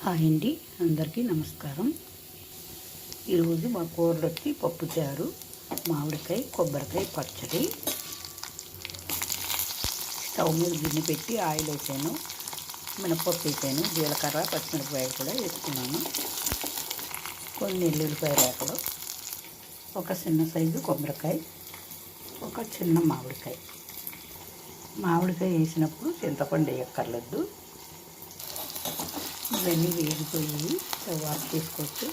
Hi అండి, అందరికీ నమస్కారం. ఈరోజు మా కూరలు వచ్చి పప్పుచారు, మామిడికాయ, కొబ్బరికాయ పచ్చడి. స్టవ్ మీద గిన్నె పెట్టి ఆయిల్ వేసాను, మినపప్పు వేసాను, జీలకర్ర, పచ్చిమిరపకాయలు కూడా వేసుకున్నాను. కొన్ని ఎల్లుల్లిపాయ రేకలు, ఒక చిన్న సైజు కొబ్బరికాయ, ఒక చిన్న మామిడికాయ. మామిడికాయ వేసినప్పుడు చింతపండు వేయక్కర్లేదు. ఇవన్నీ వేగిపోయి స్టవ్ ఆఫ్ చేసుకోవచ్చు.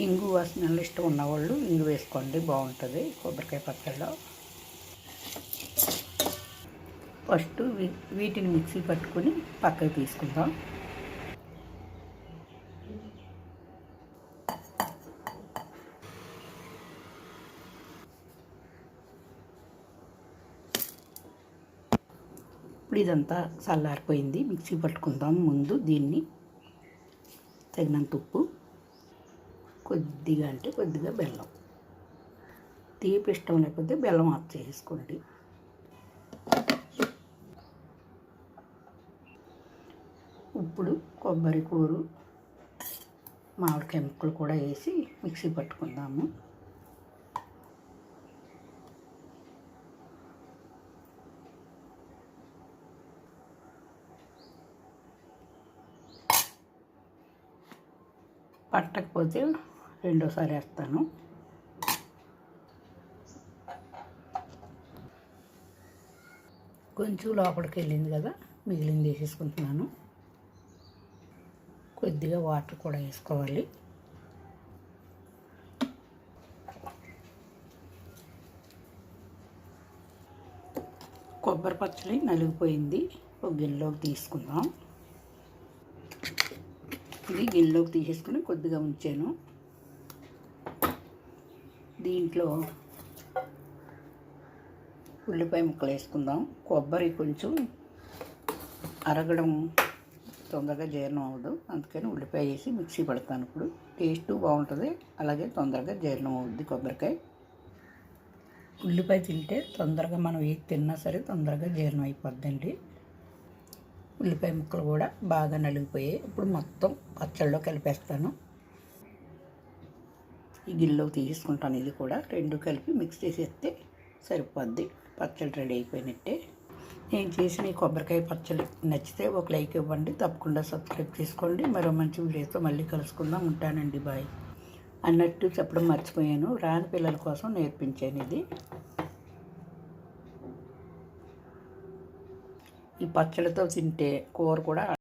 ఇంగు వాసనలు ఇష్టం ఉన్నవాళ్ళు ఇంగు వేసుకోండి, బాగుంటుంది కొబ్బరికాయ పచ్చడిలో. ఫస్ట్ వీటిని మిక్సీ పట్టుకొని పక్కకు తీసుకుందాం. ఇప్పుడు ఇదంతా చల్లారిపోయింది, మిక్సీ పట్టుకుందాం. ముందు దీన్ని తగినంత ఉప్పు, కొద్దిగా అంటే కొద్దిగా బెల్లం. తీపి ఇష్టం లేకపోతే బెల్లం ఆఫ్ చేసుకోండి. ఇప్పుడు కొబ్బరి కూరు, మామిడికాయ ముక్కలు కూడా వేసి మిక్సీ పట్టుకుందాము. పట్టకపోతే రెండోసారి వేస్తాను. కొంచెం లోపలికి వెళ్ళింది కదా, మిగిలింది వేసేసుకుంటున్నాను. కొద్దిగా వాటర్ కూడా వేసుకోవాలి. కొబ్బరి పచ్చడి నలిగిపోయింది, ఒక గిన్నెలోకి తీసుకుందాం. ఇది గిన్నెలోకి తీసేసుకుని కొద్దిగా ఉంచాను. దీంట్లో ఉల్లిపాయ ముక్కలు వేసుకుందాం. కొబ్బరి కొంచెం అరగడం తొందరగా జీర్ణం అవ్వదు, అందుకని ఉల్లిపాయ వేసి మిక్సీ పడతాను. ఇప్పుడు టేస్ట్ బాగుంటుంది, అలాగే తొందరగా జీర్ణం అవుద్ది కొబ్బరికాయ. ఉల్లిపాయ తింటే తొందరగా మనం ఏది తిన్నా సరే తొందరగా జీర్ణం అయిపోద్దండి. ఉల్లిపాయ ముక్కలు కూడా బాగా నలిగిపోయాయి. ఇప్పుడు మొత్తం పచ్చళ్ళలో కలిపేస్తాను. ఈ గిన్నెలోకి తీసుకుంటాను. ఇది కూడా రెండు కలిపి మిక్స్ చేసేస్తే సరిపోద్ది, పచ్చడి రెడీ అయిపోయినట్టే. నేను చేసిన ఈ కొబ్బరికాయ పచ్చడి నచ్చితే ఒక లైక్ ఇవ్వండి, తప్పకుండా సబ్స్క్రైబ్ చేసుకోండి. మరో మంచి వీడియోతో మళ్ళీ కలుసుకుందాం. ఉంటానండి, బాయ్. అన్నట్టు చెప్పడం మర్చిపోయాను, రాని పిల్లల కోసం నేర్పించాను ఇది. ఈ పచ్చడితో తింటే కూర కూడా